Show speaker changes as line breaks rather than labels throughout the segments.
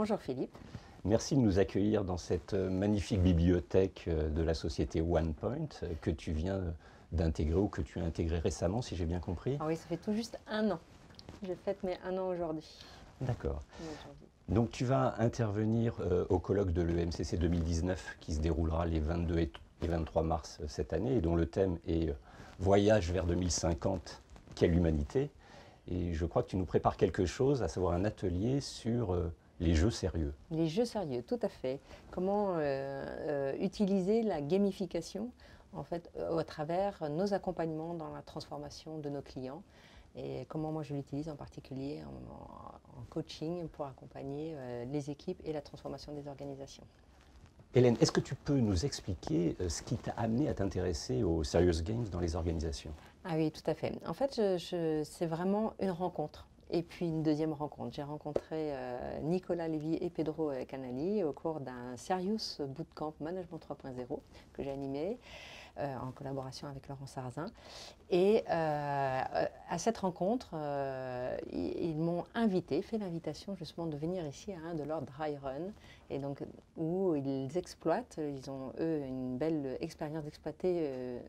Bonjour Philippe.
Merci de nous accueillir dans cette magnifique bibliothèque de la société OnePoint que tu viens d'intégrer ou que tu as intégré récemment, si j'ai bien compris.
Ah oui, ça fait tout juste un an. Je fête mes un an aujourd'hui.
D'accord. Donc tu vas intervenir au colloque de l'EMCC 2019 qui se déroulera les 22 et 23 mars cette année et dont le thème est Voyage vers 2050, quelle humanité. Et je crois que tu nous prépares quelque chose, à savoir un atelier sur les jeux sérieux.
Les jeux sérieux, tout à fait. Comment utiliser la gamification en fait, à travers nos accompagnements dans la transformation de nos clients et comment moi je l'utilise en particulier en coaching pour accompagner les équipes et la transformation des organisations.
Hélène, est-ce que tu peux nous expliquer ce qui t'a amené à t'intéresser aux Serious Games dans les organisations?
Ah oui, tout à fait. En fait, c'est vraiment une rencontre. Et puis une deuxième rencontre. J'ai rencontré Nicolas Lévy et Pedro Canali au cours d'un Serious Bootcamp Management 3.0 que j'ai animé en collaboration avec Laurent Sarrazin. Et à cette rencontre, ils m'ont invité, fait l'invitation justement de venir ici à un de leurs dry runs, et donc où ils exploitent, ils ont eux une belle expérience d'exploiter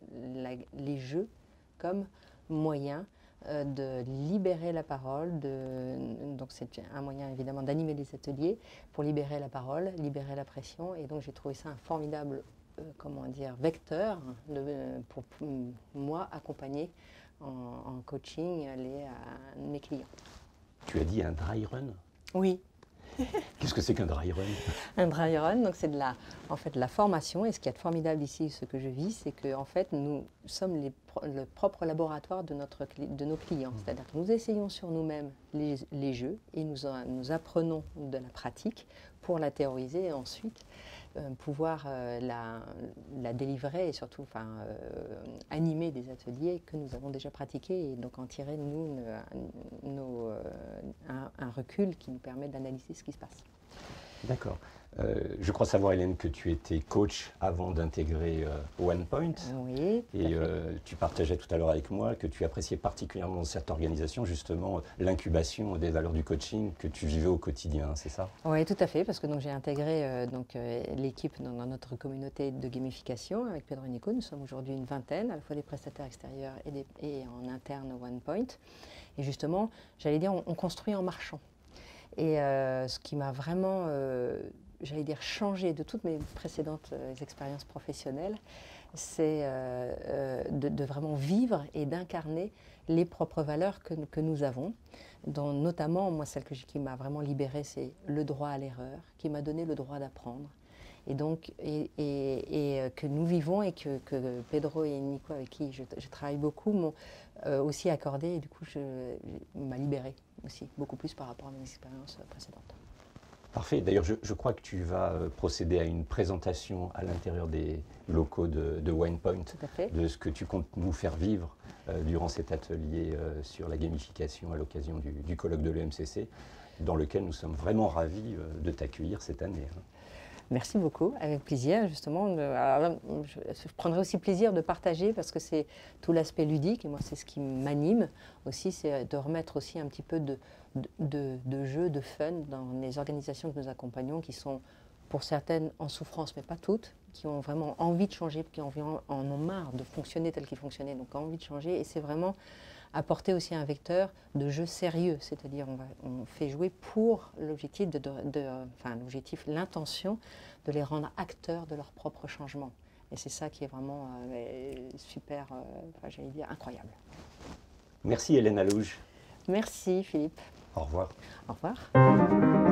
les jeux comme moyen de libérer la parole, donc c'est un moyen évidemment d'animer des ateliers pour libérer la parole, libérer la pression, et donc j'ai trouvé ça un formidable vecteur pour moi accompagner en coaching mes clients.
Tu as dit un dry run?
Oui.
Qu'est-ce que c'est qu'un dry run?
Un dry run, donc c'est de la formation. Et ce qui est formidable ici, ce que je vis, c'est que en fait, nous sommes le propre laboratoire de nos clients. C'est-à-dire que nous essayons sur nous-mêmes les jeux et nous apprenons de la pratique pour la théoriser et ensuite pouvoir la délivrer et surtout animer des ateliers que nous avons déjà pratiqués et donc en tirer nous un recul qui nous permet d'analyser ce qui se passe.
D'accord. Je crois savoir, Hélène, que tu étais coach avant d'intégrer OnePoint.
Oui.
Et tu partageais tout à l'heure avec moi que tu appréciais particulièrement dans cette organisation, justement, l'incubation des valeurs du coaching que tu vivais au quotidien, c'est ça?
Oui, tout à fait, parce que j'ai intégré l'équipe dans notre communauté de gamification avec Pedro et Nico. Nous sommes aujourd'hui une vingtaine, à la fois des prestataires extérieurs et en interne OnePoint. Et justement, j'allais dire, on construit en marchant. Et ce qui m'a vraiment, j'allais dire, changé de toutes mes précédentes expériences professionnelles, c'est de vraiment vivre et d'incarner les propres valeurs que nous avons, dont notamment, moi, celle qui m'a vraiment libérée, c'est le droit à l'erreur, qui m'a donné le droit d'apprendre. Et donc, que nous vivons et que Pedro et Nico, avec qui je travaille beaucoup, m'ont aussi accordé, et du coup, m'a libérée aussi, beaucoup plus par rapport à mes expériences précédentes.
Parfait. D'ailleurs, je crois que tu vas procéder à une présentation à l'intérieur des locaux de OnePoint de ce que tu comptes nous faire vivre durant cet atelier sur la gamification à l'occasion du colloque de l'EMCC, dans lequel nous sommes vraiment ravis de t'accueillir cette année.
Merci beaucoup, avec plaisir justement. Je prendrai aussi plaisir de partager parce que c'est tout l'aspect ludique et moi c'est ce qui m'anime aussi, c'est de remettre aussi un petit peu de jeu, de fun dans les organisations que nous accompagnons qui sont pour certaines en souffrance mais pas toutes, qui ont vraiment envie de changer, qui en ont marre de fonctionner tel qu'ils fonctionnaient, donc ont envie de changer et c'est vraiment apporter aussi un vecteur de jeu sérieux, c'est-à-dire on fait jouer pour l'objectif, l'intention de les rendre acteurs de leur propre changement. Et c'est ça qui est vraiment super, j'allais dire, incroyable.
Merci Hélène Alouge.
Merci Philippe.
Au revoir.
Au revoir.